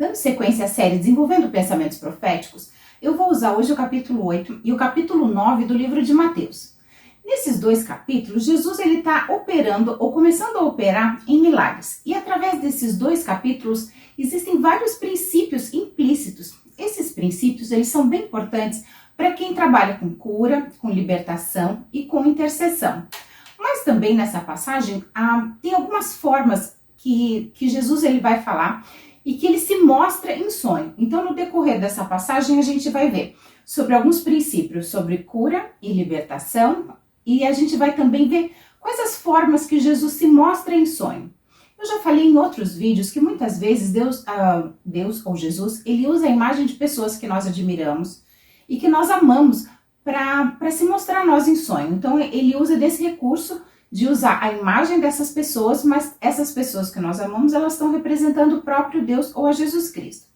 Dando sequência à série Desenvolvendo Pensamentos Proféticos, eu vou usar hoje o capítulo 8 e o capítulo 9 do livro de Mateus. Nesses dois capítulos, Jesus está operando ou começando a operar em milagres. E através desses dois capítulos, existem vários princípios implícitos. Esses princípios eles são bem importantes para quem trabalha com cura, com libertação e com intercessão. Mas também nessa passagem, tem algumas formas que Jesus ele vai falar e que ele se mostra em sonho. Então, no decorrer dessa passagem, a gente vai ver sobre alguns princípios, sobre cura e libertação, e a gente vai também ver quais as formas que Jesus se mostra em sonho. Eu já falei em outros vídeos que muitas vezes Deus ou Jesus, ele usa a imagem de pessoas que nós admiramos e que nós amamos para se mostrar a nós em sonho. Então, ele usa desse recurso de usar a imagem dessas pessoas, mas essas pessoas que nós amamos, elas estão representando o próprio Deus ou a Jesus Cristo.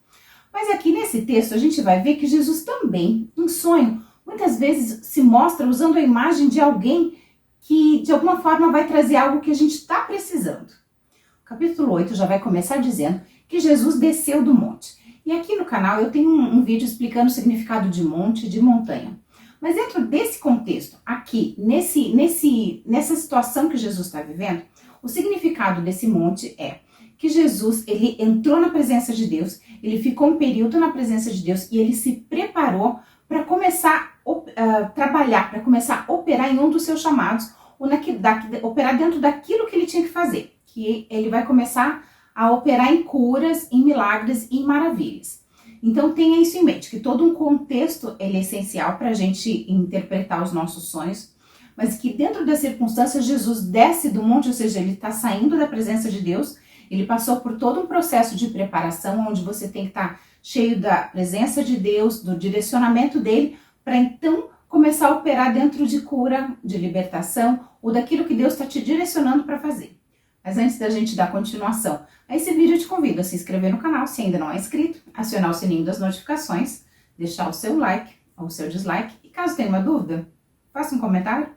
Mas aqui nesse texto a gente vai ver que Jesus também, em sonho, muitas vezes se mostra usando a imagem de alguém que de alguma forma vai trazer algo que a gente está precisando. O capítulo 8 já vai começar dizendo que Jesus desceu do monte. E aqui no canal eu tenho um vídeo explicando o significado de monte e de montanha. Mas dentro desse contexto, aqui, nessa situação que Jesus está vivendo, o significado desse monte é que Jesus, ele entrou na presença de Deus, ele ficou um período na presença de Deus e ele se preparou para começar a trabalhar, para começar a operar em um dos seus chamados, ou operar dentro daquilo que ele tinha que fazer, que ele vai começar a operar em curas, em milagres e em maravilhas. Então tenha isso em mente, que todo um contexto ele é essencial para a gente interpretar os nossos sonhos, mas que dentro das circunstâncias Jesus desce do monte, ou seja, ele está saindo da presença de Deus, ele passou por todo um processo de preparação, onde você tem que estar cheio da presença de Deus, do direcionamento dele, para então começar a operar dentro de cura, de libertação, ou daquilo que Deus está te direcionando para fazer. Mas antes da gente dar continuação a esse vídeo, eu te convido a se inscrever no canal, se ainda não é inscrito, acionar o sininho das notificações, deixar o seu like ou o seu dislike, e caso tenha uma dúvida, faça um comentário.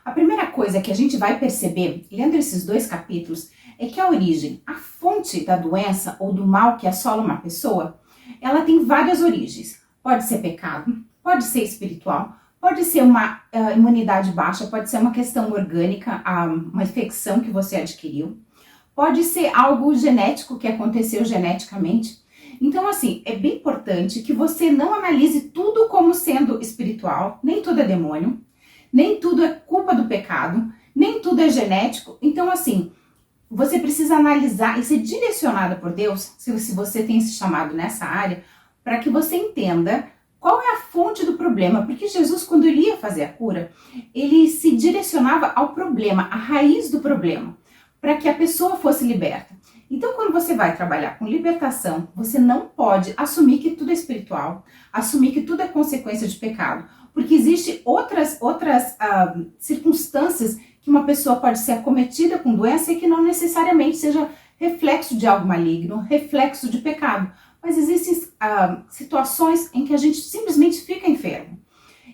A primeira coisa que a gente vai perceber, lendo esses dois capítulos, é que a origem, a fonte da doença ou do mal que assola uma pessoa, ela tem várias origens. Pode ser pecado, pode ser espiritual, pode ser uma imunidade baixa, pode ser uma questão orgânica, uma infecção que você adquiriu, pode ser algo genético que aconteceu geneticamente. Então, assim, é bem importante que você não analise tudo como sendo espiritual, nem tudo é demônio, nem tudo é culpa do pecado, nem tudo é genético. Então, assim, você precisa analisar e ser direcionada por Deus, se você tem esse chamado nessa área, para que você entenda qual é a fonte do problema, porque Jesus, quando ele ia fazer a cura, ele se direcionava ao problema, à raiz do problema, para que a pessoa fosse liberta. Então, quando você vai trabalhar com libertação, você não pode assumir que tudo é espiritual, assumir que tudo é consequência de pecado, porque existem outras circunstâncias que uma pessoa pode ser acometida com doença e que não necessariamente seja reflexo de algo maligno, reflexo de pecado. Mas existem situações em que a gente simplesmente fica enfermo.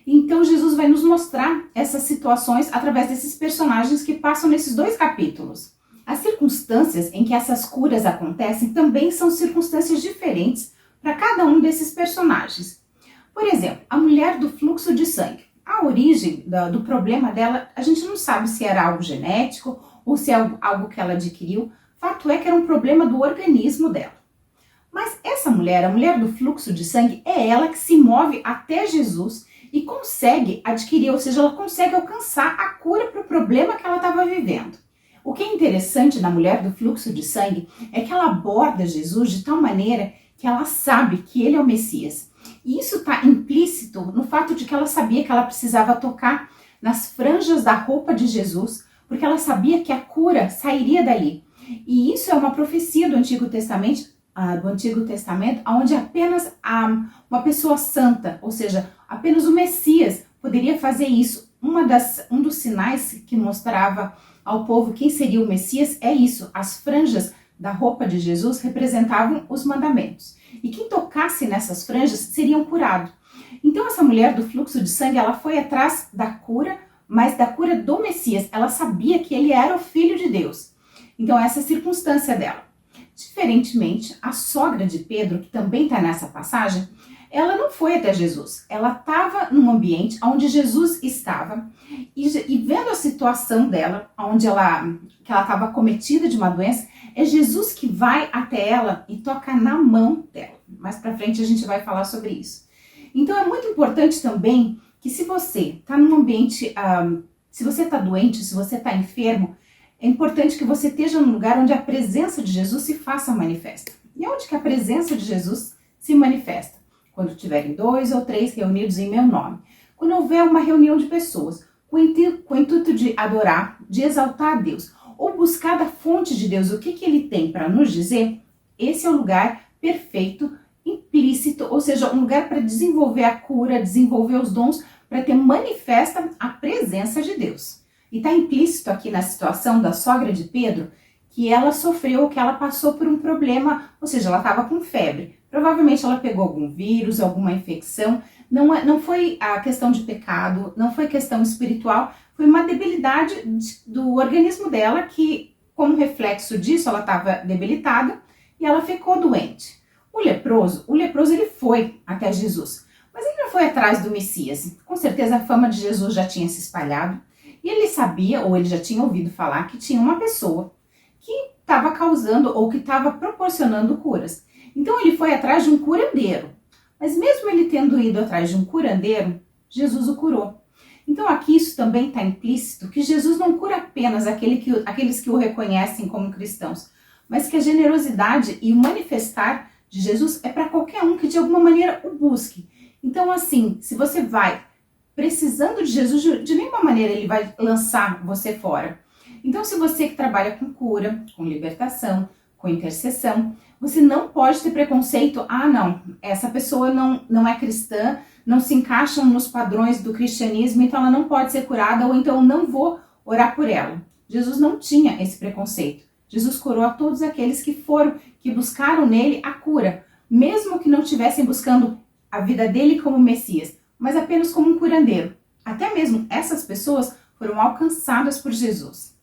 Então Jesus vai nos mostrar essas situações através desses personagens que passam nesses dois capítulos. As circunstâncias em que essas curas acontecem também são circunstâncias diferentes para cada um desses personagens. Por exemplo, a mulher do fluxo de sangue. A origem do problema dela, a gente não sabe se era algo genético ou se é algo que ela adquiriu. Fato é que era um problema do organismo dela. Mas essa mulher, a mulher do fluxo de sangue, é ela que se move até Jesus e consegue adquirir, ou seja, ela consegue alcançar a cura para o problema que ela estava vivendo. O que é interessante na mulher do fluxo de sangue é que ela aborda Jesus de tal maneira que ela sabe que ele é o Messias. E isso está implícito no fato de que ela sabia que ela precisava tocar nas franjas da roupa de Jesus, porque ela sabia que a cura sairia dali. E isso é uma profecia do Antigo Testamento, onde apenas uma pessoa santa, ou seja, apenas o Messias poderia fazer isso. Um dos sinais que mostrava ao povo quem seria o Messias é isso, as franjas da roupa de Jesus representavam os mandamentos. E quem tocasse nessas franjas seriam curados. Então essa mulher do fluxo de sangue, ela foi atrás da cura mas da cura do Messias. Ela sabia que ele era o Filho de Deus. Então essa é a circunstância dela. Diferentemente, a sogra de Pedro, que também está nessa passagem, ela não foi até Jesus. Ela estava num ambiente onde Jesus estava e vendo a situação dela, onde que ela estava acometida de uma doença, é Jesus que vai até ela e toca na mão dela. Mais pra frente a gente vai falar sobre isso. Então é muito importante também que se você está num ambiente, se você está doente, se você está enfermo, é importante que você esteja num lugar onde a presença de Jesus se faça manifesta. E onde que a presença de Jesus se manifesta? Quando tiverem 2 ou 3 reunidos em meu nome. Quando houver uma reunião de pessoas com o intuito de adorar, de exaltar a Deus, ou buscar da fonte de Deus o que ele tem para nos dizer, esse é o lugar perfeito, implícito, ou seja, um lugar para desenvolver a cura, desenvolver os dons, para ter manifesta a presença de Deus. E está implícito aqui na situação da sogra de Pedro, que ela sofreu, que ela passou por um problema, ou seja, ela estava com febre. Provavelmente ela pegou algum vírus, alguma infecção. Não foi a questão de pecado, não foi questão espiritual, foi uma debilidade do organismo dela que, como reflexo disso, ela estava debilitada e ela ficou doente. O leproso ele foi até Jesus, mas ele não foi atrás do Messias. Com certeza a fama de Jesus já tinha se espalhado e ele sabia, ou ele já tinha ouvido falar, que tinha uma pessoa que estava causando ou que estava proporcionando curas. Então ele foi atrás de um curandeiro. Mas mesmo ele tendo ido atrás de um curandeiro, Jesus o curou. Então aqui isso também está implícito que Jesus não cura apenas aqueles que o reconhecem como cristãos, mas que a generosidade e o manifestar de Jesus é para qualquer um que de alguma maneira o busque. Então assim, se você vai precisando de Jesus, de nenhuma maneira ele vai lançar você fora. Então se você que trabalha com cura, com libertação, com intercessão, você não pode ter preconceito, não, essa pessoa não é cristã, não se encaixa nos padrões do cristianismo, então ela não pode ser curada, ou então não vou orar por ela. Jesus não tinha esse preconceito. Jesus curou a todos aqueles que buscaram nele a cura, mesmo que não estivessem buscando a vida dele como Messias, mas apenas como um curandeiro. Até mesmo essas pessoas foram alcançadas por Jesus.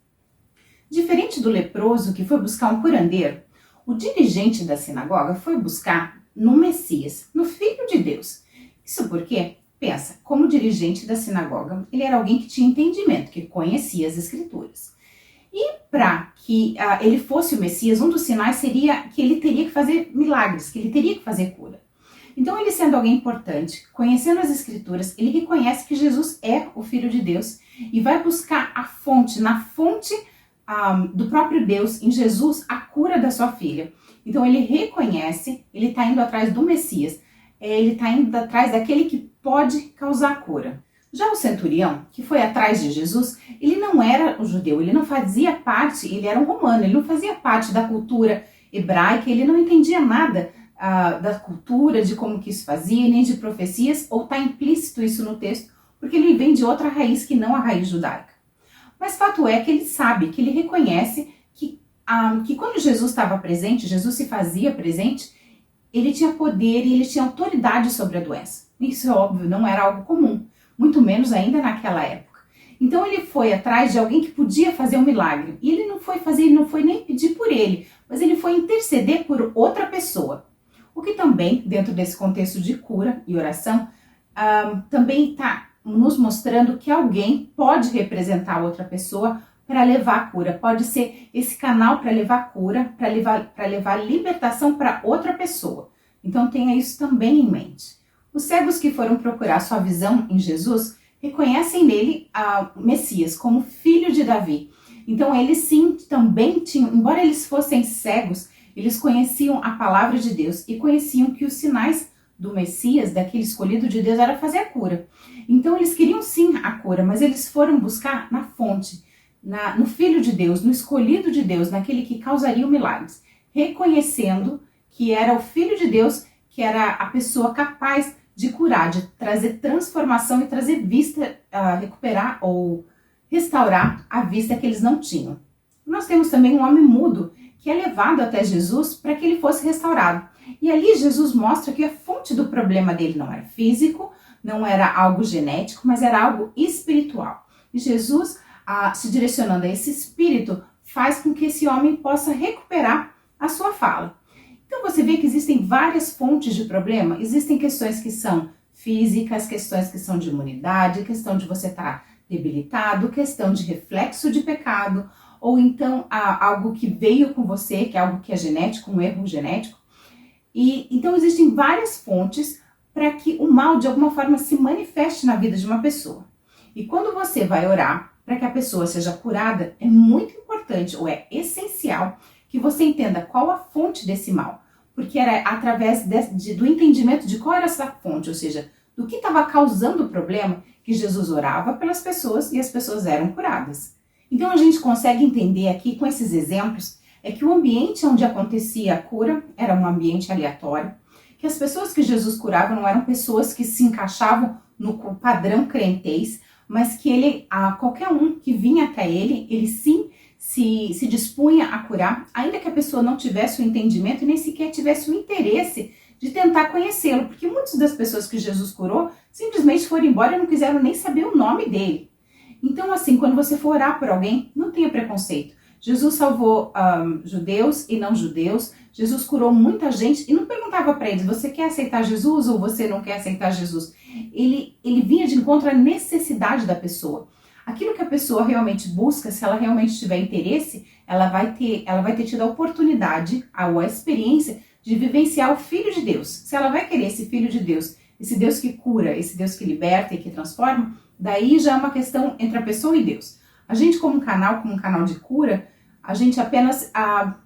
Diferente do leproso que foi buscar um curandeiro, o dirigente da sinagoga foi buscar no Messias, no Filho de Deus. Isso porque, pensa, como dirigente da sinagoga, ele era alguém que tinha entendimento, que conhecia as Escrituras. E para que ele fosse o Messias, um dos sinais seria que ele teria que fazer milagres, que ele teria que fazer cura. Então ele sendo alguém importante, conhecendo as Escrituras, ele reconhece que Jesus é o Filho de Deus e vai buscar a fonte, na fonte do próprio Deus, em Jesus, a cura da sua filha. Então ele reconhece, ele está indo atrás do Messias, ele está indo atrás daquele que pode causar cura. Já o centurião, que foi atrás de Jesus, ele não era um judeu, ele não fazia parte, ele era um romano, ele não fazia parte da cultura hebraica, ele não entendia nada da cultura, de como que isso fazia, nem de profecias, ou está implícito isso no texto, porque ele vem de outra raiz que não a raiz judaica. Mas fato é que ele sabe, que ele reconhece que quando Jesus estava presente, Jesus se fazia presente, ele tinha poder e ele tinha autoridade sobre a doença. Isso é óbvio, não era algo comum, muito menos ainda naquela época. Então ele foi atrás de alguém que podia fazer um milagre. E ele não foi fazer, ele não foi nem pedir por ele, mas ele foi interceder por outra pessoa. O que também, dentro desse contexto de cura e oração, também está nos mostrando que alguém pode representar outra pessoa para levar a cura. Pode ser esse canal para levar cura, para levar libertação para outra pessoa. Então tenha isso também em mente. Os cegos que foram procurar sua visão em Jesus reconhecem nele o Messias como filho de Davi. Então eles sim também tinham, embora eles fossem cegos, eles conheciam a palavra de Deus e conheciam que os sinais do Messias, daquele escolhido de Deus, era fazer a cura. Então eles queriam sim a cura, mas eles foram buscar na fonte, no Filho de Deus, no escolhido de Deus, naquele que causaria milagres, reconhecendo que era o Filho de Deus, que era a pessoa capaz de curar, de trazer transformação e trazer vista, recuperar ou restaurar a vista que eles não tinham. Nós temos também um homem mudo, que é levado até Jesus para que ele fosse restaurado. E ali Jesus mostra que a fonte do problema dele não era físico, não era algo genético, mas era algo espiritual. E Jesus, se direcionando a esse espírito, faz com que esse homem possa recuperar a sua fala. Então você vê que existem várias fontes de problema, existem questões que são físicas, questões que são de imunidade, questão de você estar debilitado, questão de reflexo de pecado, ou então algo que veio com você, que é algo que é genético, um erro genético. E então existem várias fontes para que o mal de alguma forma se manifeste na vida de uma pessoa. E quando você vai orar para que a pessoa seja curada, é muito importante ou é essencial que você entenda qual a fonte desse mal. Porque era através do entendimento de qual era essa fonte, ou seja, do que estava causando o problema, que Jesus orava pelas pessoas e as pessoas eram curadas. Então a gente consegue entender aqui com esses exemplos é que o ambiente onde acontecia a cura era um ambiente aleatório, que as pessoas que Jesus curava não eram pessoas que se encaixavam no padrão crentez, mas que qualquer um que vinha até ele sim se dispunha a curar, ainda que a pessoa não tivesse o entendimento e nem sequer tivesse o interesse de tentar conhecê-lo, porque muitas das pessoas que Jesus curou simplesmente foram embora e não quiseram nem saber o nome dele. Então, assim, quando você for orar por alguém, não tenha preconceito. Jesus salvou judeus e não judeus, Jesus curou muita gente e não perguntava para eles, você quer aceitar Jesus ou você não quer aceitar Jesus? Ele vinha de encontro à necessidade da pessoa. Aquilo que a pessoa realmente busca, se ela realmente tiver interesse, ela vai ter tido a oportunidade, a experiência de vivenciar o Filho de Deus. Se ela vai querer esse Filho de Deus, esse Deus que cura, esse Deus que liberta e que transforma, daí já é uma questão entre a pessoa e Deus. A gente como um canal de cura, a gente apenas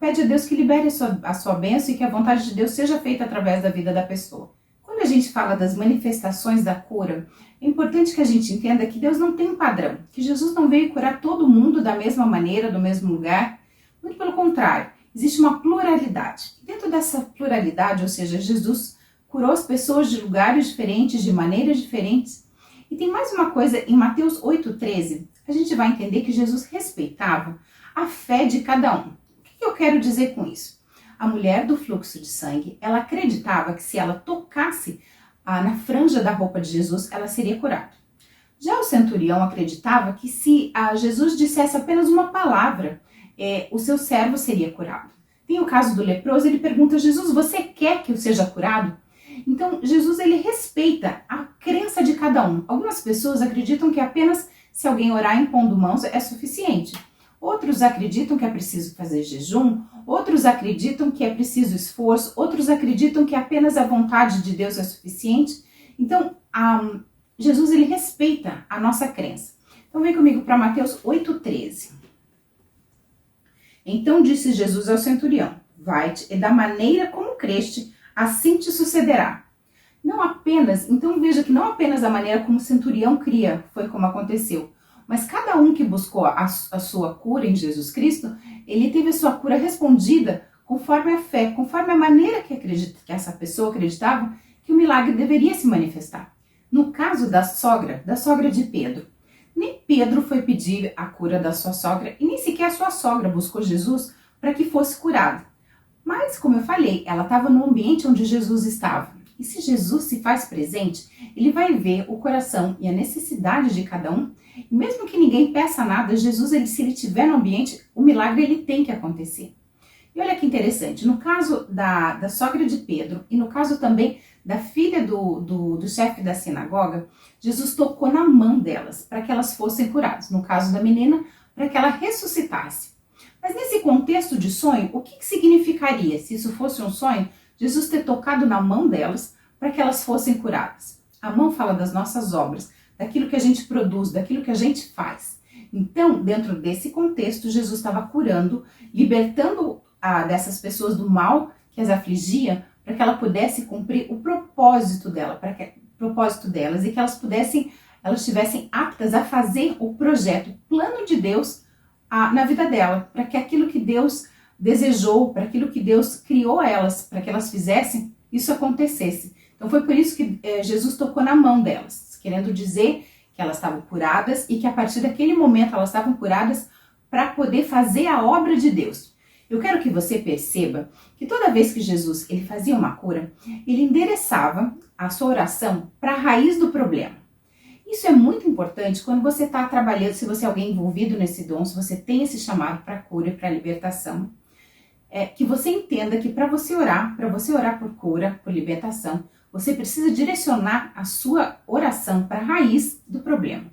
pede a Deus que libere a sua bênção e que a vontade de Deus seja feita através da vida da pessoa. Quando a gente fala das manifestações da cura, é importante que a gente entenda que Deus não tem um padrão, que Jesus não veio curar todo mundo da mesma maneira, do mesmo lugar. Muito pelo contrário, existe uma pluralidade. Dentro dessa pluralidade, ou seja, Jesus curou as pessoas de lugares diferentes, de maneiras diferentes. E tem mais uma coisa, em Mateus 8,13, a gente vai entender que Jesus respeitava a fé de cada um. O que eu quero dizer com isso? A mulher do fluxo de sangue, ela acreditava que se ela tocasse na franja da roupa de Jesus, ela seria curada. Já o centurião acreditava que se Jesus dissesse apenas uma palavra, o seu servo seria curado. Tem o caso do leproso, ele pergunta a Jesus, você quer que eu seja curado? Então, Jesus ele respeita a crença de cada um. Algumas pessoas acreditam que apenas se alguém orar impondo mãos é suficiente. Outros acreditam que é preciso fazer jejum, outros acreditam que é preciso esforço, outros acreditam que apenas a vontade de Deus é suficiente. Então, Jesus ele respeita a nossa crença. Então, vem comigo para Mateus 8,13. Então disse Jesus ao centurião, vai-te e da maneira como creste, assim te sucederá. Então veja que não apenas a maneira como o centurião cria foi como aconteceu, mas cada um que buscou a sua cura em Jesus Cristo, ele teve a sua cura respondida conforme a fé, conforme a maneira que essa pessoa acreditava que o milagre deveria se manifestar. No caso da sogra de Pedro, nem Pedro foi pedir a cura da sua sogra e nem sequer a sua sogra buscou Jesus para que fosse curada. Mas, como eu falei, ela estava no ambiente onde Jesus estava. E se Jesus se faz presente, ele vai ver o coração e a necessidade de cada um. E mesmo que ninguém peça nada, Jesus, se ele estiver no ambiente, o milagre ele tem que acontecer. E olha que interessante, no caso da sogra de Pedro e no caso também da filha do chefe da sinagoga, Jesus tocou na mão delas para que elas fossem curadas. No caso da menina, para que ela ressuscitasse. Mas nesse contexto de sonho, o que significaria, se isso fosse um sonho, Jesus ter tocado na mão delas para que elas fossem curadas? A mão fala das nossas obras, daquilo que a gente produz, daquilo que a gente faz. Então, dentro desse contexto, Jesus estava curando, libertando dessas pessoas do mal que as afligia, para que ela pudesse cumprir o propósito delas e que elas estivessem aptas a fazer o projeto, o plano de Deus na vida dela, para que aquilo que Deus desejou, para aquilo que Deus criou elas, para que elas fizessem, isso acontecesse. Então foi por isso que Jesus tocou na mão delas, querendo dizer que elas estavam curadas e que a partir daquele momento elas estavam curadas para poder fazer a obra de Deus. Eu quero que você perceba que toda vez que Jesus ele fazia uma cura, ele endereçava a sua oração para a raiz do problema. Isso é muito importante quando você está trabalhando, se você é alguém envolvido nesse dom, se você tem esse chamado para cura e para libertação, que você entenda que para você orar por cura, por libertação, você precisa direcionar a sua oração para a raiz do problema.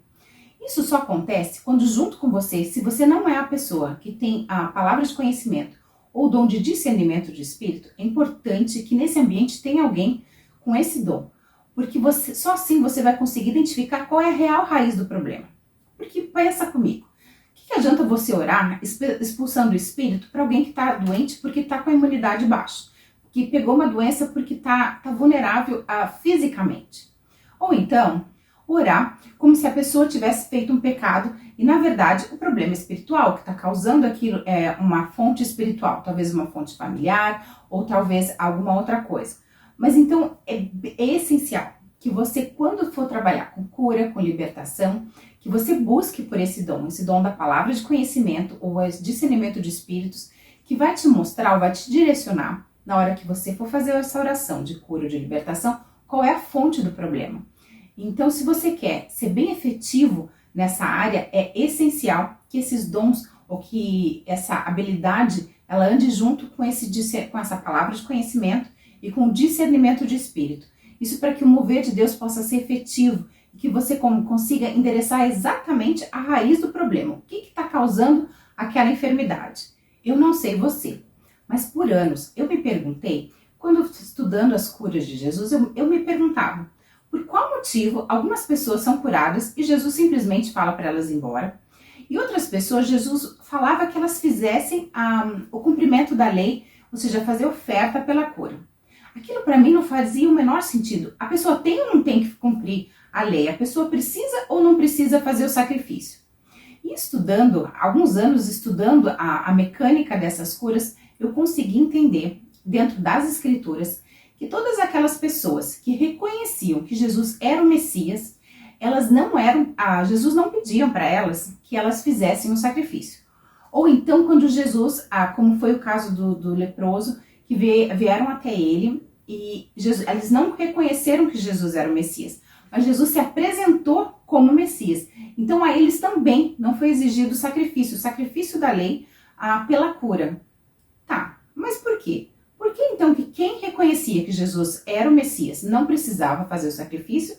Isso só acontece quando junto com você, se você não é a pessoa que tem a palavra de conhecimento ou o dom de discernimento de espírito, é importante que nesse ambiente tenha alguém com esse dom. Porque só assim você vai conseguir identificar qual é a real raiz do problema. Porque pensa comigo, o que adianta você orar expulsando o espírito para alguém que está doente porque está com a imunidade baixa? Que pegou uma doença porque está vulnerável fisicamente? Ou então, orar como se a pessoa tivesse feito um pecado e na verdade o problema espiritual que está causando aquilo é uma fonte espiritual, talvez uma fonte familiar ou talvez alguma outra coisa. Mas então é essencial que você, quando for trabalhar com cura, com libertação, que você busque por esse dom da palavra de conhecimento ou discernimento de espíritos, que vai te mostrar ou vai te direcionar, na hora que você for fazer essa oração de cura ou de libertação, qual é a fonte do problema. Então, se você quer ser bem efetivo nessa área, é essencial que esses dons ou que essa habilidade, ela ande junto com essa palavra de conhecimento e com o discernimento de espírito. Isso para que o mover de Deus possa ser efetivo e que você consiga endereçar exatamente a raiz do problema. O que está causando aquela enfermidade? Eu não sei você, mas por anos eu me perguntei, quando estudando as curas de Jesus, eu me perguntava, por qual motivo algumas pessoas são curadas e Jesus simplesmente fala para elas ir embora? E outras pessoas, Jesus falava que elas fizessem o cumprimento da lei, ou seja, fazer oferta pela cura. Aquilo para mim não fazia o menor sentido. A pessoa tem ou não tem que cumprir a lei? A pessoa precisa ou não precisa fazer o sacrifício? E alguns anos estudando a mecânica dessas curas, eu consegui entender, dentro das escrituras, que todas aquelas pessoas que reconheciam que Jesus era o Messias, Jesus não pediam para elas que elas fizessem um sacrifício. Ou então quando Jesus, como foi o caso do leproso, que vieram até ele e eles não reconheceram que Jesus era o Messias, mas Jesus se apresentou como Messias. Então a eles também não foi exigido o sacrifício da lei pela cura. Tá, mas por quê? Por que então que quem reconhecia que Jesus era o Messias não precisava fazer o sacrifício,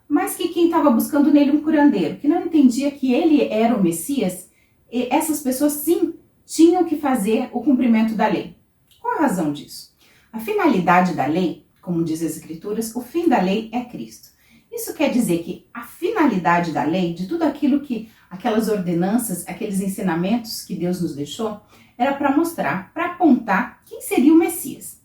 mas que quem estava buscando nele um curandeiro, que não entendia que ele era o Messias, essas pessoas sim tinham que fazer o cumprimento da lei? Qual a razão disso? A finalidade da lei, como diz as Escrituras, o fim da lei é Cristo. Isso quer dizer que a finalidade da lei, de tudo aquilo que, aquelas ordenanças, aqueles ensinamentos que Deus nos deixou, era para mostrar, para apontar quem seria o Messias.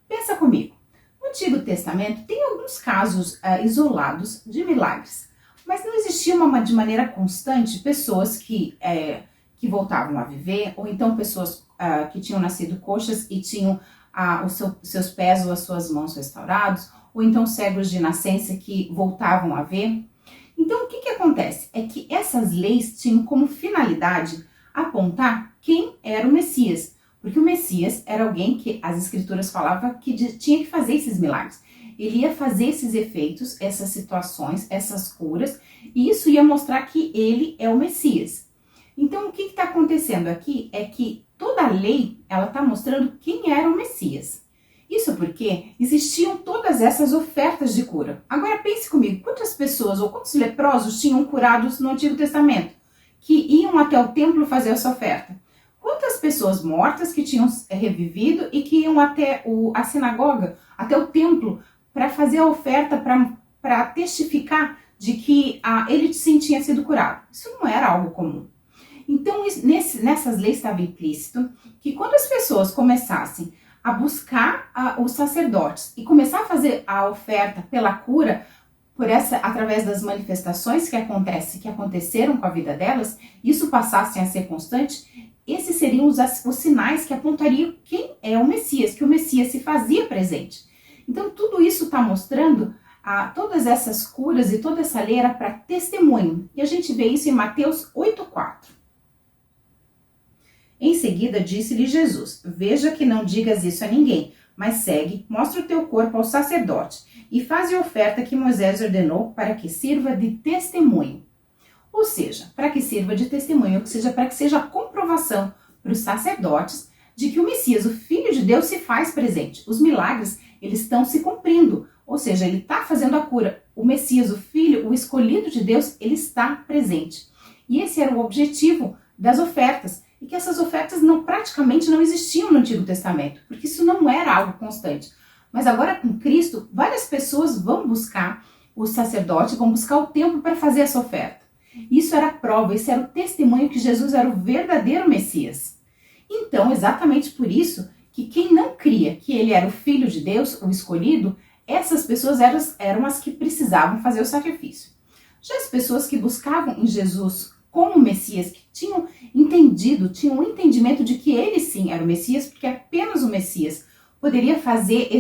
Pensa comigo, no Antigo Testamento tem alguns casos isolados de milagres, mas não existia de maneira constante pessoas que voltavam a viver, ou então pessoas que tinham nascido coxas e tinham seus pés ou as suas mãos restaurados, ou então cegos de nascença que voltavam a ver. Então o que acontece? É que essas leis tinham como finalidade apontar quem era o Messias, porque o Messias era alguém que as Escrituras falavam que tinha que fazer esses milagres. Ele ia fazer esses efeitos, essas situações, essas curas, e isso ia mostrar que ele é o Messias. Então o que está acontecendo aqui é que toda a lei, ela está mostrando quem era o Messias. Isso porque existiam todas essas ofertas de cura. Agora pense comigo, quantas pessoas ou quantos leprosos tinham curados no Antigo Testamento? Que iam até o templo fazer essa oferta? Quantas pessoas mortas que tinham revivido e que iam até a sinagoga, até o templo, para fazer a oferta, para testificar de que ele sim tinha sido curado? Isso não era algo comum. Então, nessas leis estava implícito que quando as pessoas começassem a buscar os sacerdotes e começar a fazer a oferta pela cura, através das manifestações que aconteceram com a vida delas, isso passassem a ser constante, esses seriam os sinais que apontariam quem é o Messias, que o Messias se fazia presente. Então tudo isso está mostrando todas essas curas e toda essa lei era para testemunho. E a gente vê isso em Mateus 8,4. Em seguida disse-lhe Jesus, veja que não digas isso a ninguém, Mas segue, mostra o teu corpo ao sacerdote e faze a oferta que Moisés ordenou para que sirva de testemunho. Ou seja, para que sirva de testemunho, ou seja, para que seja a comprovação para os sacerdotes de que o Messias, o Filho de Deus, se faz presente. Os milagres, eles estão se cumprindo, ou seja, ele está fazendo a cura. O Messias, o Filho, o escolhido de Deus, ele está presente. E esse era o objetivo das ofertas, e que essas ofertas praticamente não existiam no Antigo Testamento, porque isso não era algo constante. Mas agora com Cristo, várias pessoas vão buscar o sacerdote, vão buscar o templo para fazer essa oferta. Isso era a prova, isso era o testemunho que Jesus era o verdadeiro Messias. Então, exatamente por isso, que quem não cria que ele era o Filho de Deus, o escolhido, essas pessoas eram as que precisavam fazer o sacrifício. Já as pessoas que buscavam em Jesus como Messias, que tinham o entendimento de que ele sim era o Messias, porque apenas o Messias poderia fazer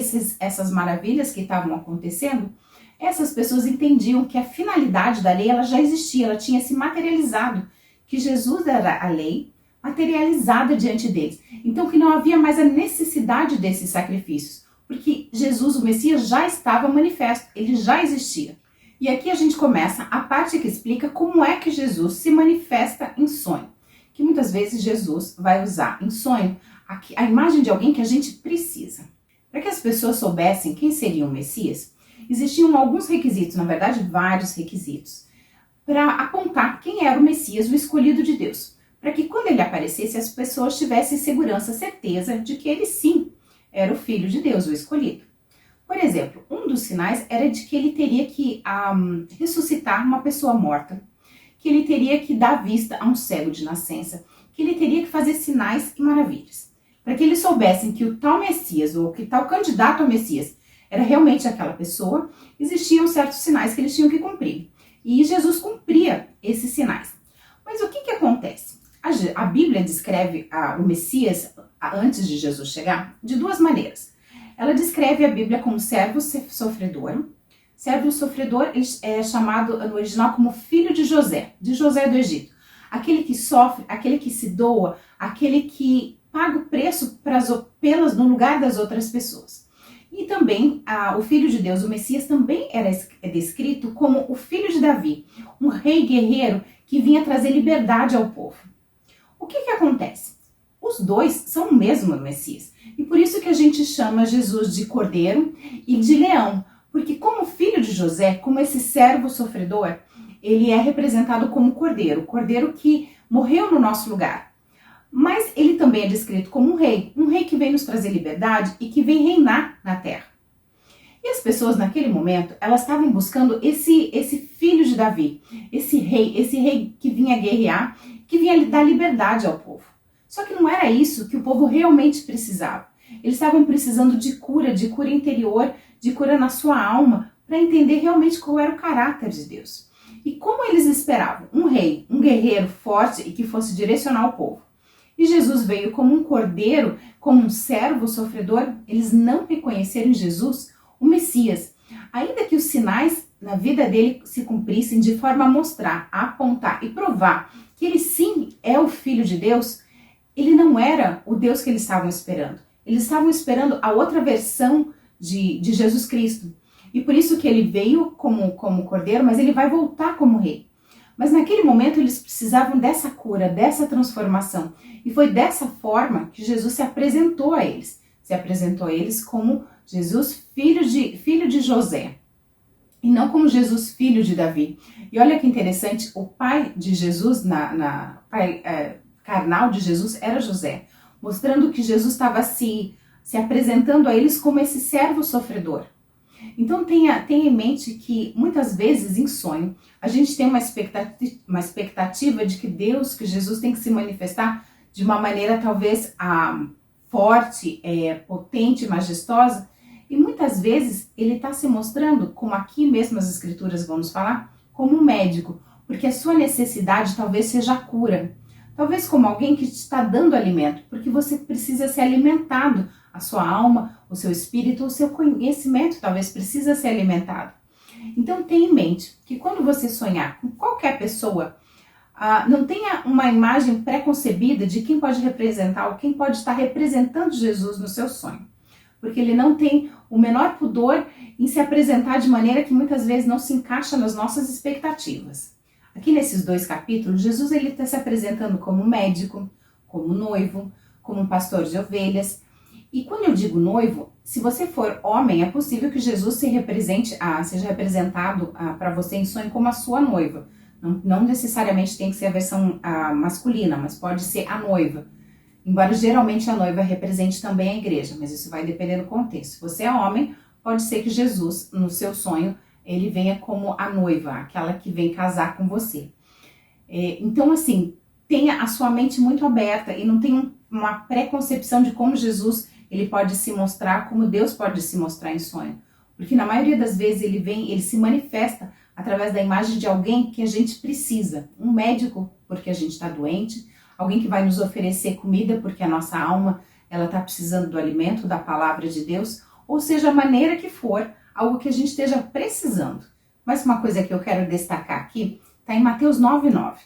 essas maravilhas que estavam acontecendo, essas pessoas entendiam que a finalidade da lei ela já existia, ela tinha se materializado, que Jesus era a lei materializada diante deles. Então que não havia mais a necessidade desses sacrifícios, porque Jesus, o Messias, já estava manifesto, ele já existia. E aqui a gente começa a parte que explica como é que Jesus se manifesta em sonho. Que muitas vezes Jesus vai usar em sonho a imagem de alguém que a gente precisa. Para que as pessoas soubessem quem seria o Messias, existiam alguns requisitos, na verdade vários requisitos, para apontar quem era o Messias, o escolhido de Deus. Para que quando ele aparecesse, as pessoas tivessem segurança, certeza de que ele sim era o Filho de Deus, o escolhido. Por exemplo, um dos sinais era de que ele teria que ressuscitar uma pessoa morta, que ele teria que dar vista a um cego de nascença, que ele teria que fazer sinais e maravilhas. Para que eles soubessem que o tal Messias, ou que tal candidato ao Messias, era realmente aquela pessoa, existiam certos sinais que eles tinham que cumprir. E Jesus cumpria esses sinais. Mas o que acontece? A Bíblia descreve o Messias, antes de Jesus chegar, de duas maneiras. Ela descreve a Bíblia como servo sofredor. Servo sofredor é chamado no original como filho de José do Egito. Aquele que sofre, aquele que se doa, aquele que paga o preço no lugar das outras pessoas. E também o Filho de Deus, o Messias, também é descrito como o filho de Davi, um rei guerreiro que vinha trazer liberdade ao povo. O que acontece? Os dois são o mesmo Messias. E por isso que a gente chama Jesus de cordeiro e de leão. Porque como filho de José, como esse servo sofredor, ele é representado como cordeiro. O cordeiro que morreu no nosso lugar. Mas ele também é descrito como um rei que vem nos trazer liberdade e que vem reinar na terra. E as pessoas naquele momento, elas estavam buscando esse filho de Davi, esse rei que vinha guerrear, que vinha dar liberdade ao povo. Só que não era isso que o povo realmente precisava. Eles estavam precisando de cura interior, de cura na sua alma, para entender realmente qual era o caráter de Deus. E como eles esperavam? Um rei, um guerreiro forte e que fosse direcionar o povo. E Jesus veio como um cordeiro, como um servo sofredor. Eles não reconheceram em Jesus o Messias. Ainda que os sinais na vida dele se cumprissem de forma a mostrar, a apontar e provar que ele sim é o Filho de Deus, ele não era o Deus que eles estavam esperando. Eles estavam esperando a outra versão de Jesus Cristo. E por isso que ele veio como cordeiro, mas ele vai voltar como rei. Mas naquele momento eles precisavam dessa cura, dessa transformação. E foi dessa forma que Jesus se apresentou a eles. Se apresentou a eles como Jesus, filho de José. E não como Jesus, filho de Davi. E olha que interessante, o pai de Jesus, pai carnal de Jesus era José. Mostrando que Jesus estava se apresentando a eles como esse servo sofredor. Então tenha em mente que muitas vezes em sonho a gente tem uma expectativa de que Jesus tem que se manifestar de uma maneira talvez forte, potente, majestosa, e muitas vezes ele está se mostrando, como aqui mesmo as escrituras vão nos falar, como um médico, porque a sua necessidade talvez seja a cura. Talvez como alguém que te está dando alimento, porque você precisa ser alimentado, a sua alma, o seu espírito, o seu conhecimento talvez precisa ser alimentado. Então tenha em mente que quando você sonhar com qualquer pessoa, não tenha uma imagem pré-concebida de quem pode representar ou quem pode estar representando Jesus no seu sonho. porque ele não tem o menor pudor em se apresentar de maneira que muitas vezes não se encaixa nas nossas expectativas. Aqui nesses 2 capítulos, Jesus ele está se apresentando como médico, como noivo, como um pastor de ovelhas. E quando eu digo noivo, se você for homem, é possível que Jesus seja representado para você em sonho como a sua noiva. Não necessariamente tem que ser a versão masculina, mas pode ser a noiva. Embora geralmente a noiva represente também a igreja, mas isso vai depender do contexto. Se você é homem, pode ser que Jesus, no seu sonho, ele venha como a noiva, aquela que vem casar com você. Então, assim, tenha a sua mente muito aberta e não tenha uma preconcepção de como Jesus ele pode se mostrar, como Deus pode se mostrar em sonho. Porque na maioria das vezes ele se manifesta através da imagem de alguém que a gente precisa. Um médico, porque a gente está doente, alguém que vai nos oferecer comida, porque a nossa alma ela está precisando do alimento, da palavra de Deus, ou seja, a maneira que for, algo que a gente esteja precisando. Mas uma coisa que eu quero destacar aqui está em Mateus 9:9.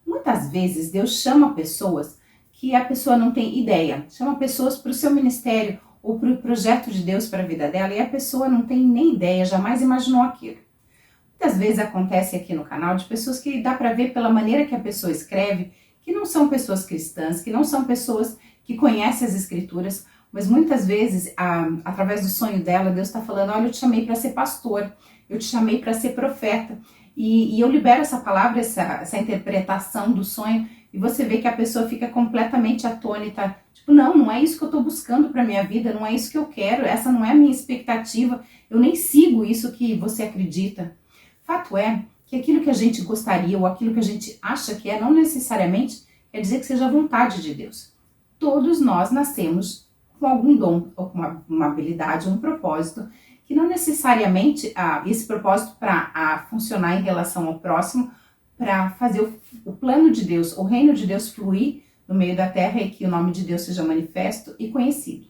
Muitas vezes Deus chama pessoas que a pessoa não tem ideia, chama pessoas para o seu ministério ou para o projeto de Deus para a vida dela e a pessoa não tem nem ideia, jamais imaginou aquilo. Muitas vezes acontece aqui no canal de pessoas que dá para ver pela maneira que a pessoa escreve, que não são pessoas cristãs, que não são pessoas que conhecem as escrituras, mas muitas vezes, através do sonho dela, Deus está falando, olha, eu te chamei para ser pastor, eu te chamei para ser profeta, e eu libero essa palavra, essa interpretação do sonho, e você vê que a pessoa fica completamente atônita, tipo, não é isso que eu estou buscando para minha vida, não é isso que eu quero, essa não é a minha expectativa, eu nem sigo isso que você acredita. Fato é que aquilo que a gente gostaria ou aquilo que a gente acha que é, não necessariamente quer dizer que seja a vontade de Deus. Todos nós nascemos com algum dom, ou com uma habilidade, um propósito, que não necessariamente esse propósito para funcionar em relação ao próximo, para fazer o plano de Deus, o reino de Deus fluir no meio da terra e que o nome de Deus seja manifesto e conhecido.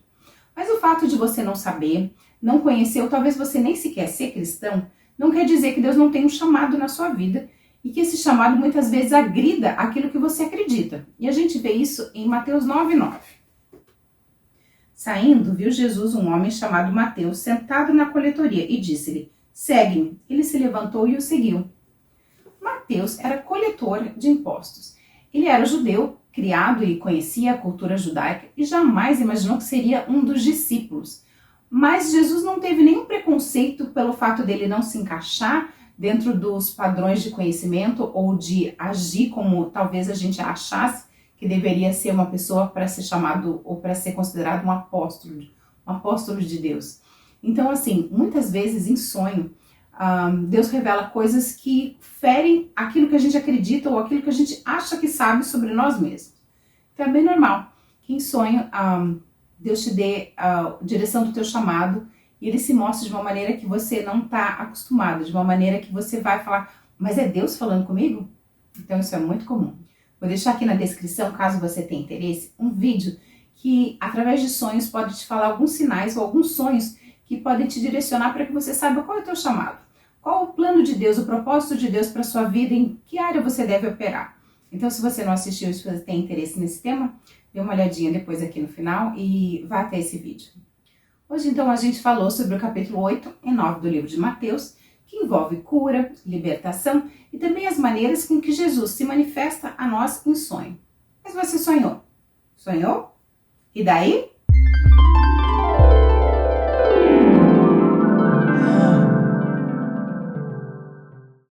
Mas o fato de você não saber, não conhecer, ou talvez você nem sequer ser cristão, não quer dizer que Deus não tem um chamado na sua vida e que esse chamado muitas vezes agrida aquilo que você acredita. E a gente vê isso em Mateus 9:9. Saindo, viu Jesus um homem chamado Mateus sentado na coletoria e disse-lhe, segue-me. Ele se levantou e o seguiu. Mateus era coletor de impostos. Ele era judeu, criado e conhecia a cultura judaica e jamais imaginou que seria um dos discípulos. Mas Jesus não teve nenhum preconceito pelo fato dele não se encaixar dentro dos padrões de conhecimento ou de agir como talvez a gente achasse que deveria ser uma pessoa para ser chamado ou para ser considerado um apóstolo de Deus. Então, assim, muitas vezes em sonho, Deus revela coisas que ferem aquilo que a gente acredita ou aquilo que a gente acha que sabe sobre nós mesmos. Então é bem normal que em sonho Deus te dê a direção do teu chamado e ele se mostre de uma maneira que você não está acostumado, de uma maneira que você vai falar, mas é Deus falando comigo? Então isso é muito comum. Vou deixar aqui na descrição, caso você tenha interesse, um vídeo que através de sonhos pode te falar alguns sinais ou alguns sonhos que podem te direcionar para que você saiba qual é o teu chamado. Qual o plano de Deus, o propósito de Deus para a sua vida, em que área você deve operar. Então, se você não assistiu e se você tem interesse nesse tema, dê uma olhadinha depois aqui no final e vá até esse vídeo. Hoje, então, a gente falou sobre o capítulo 8 e 9 do livro de Mateus, que envolve cura, libertação e também as maneiras com que Jesus se manifesta a nós em sonho. Mas você sonhou? Sonhou? E daí?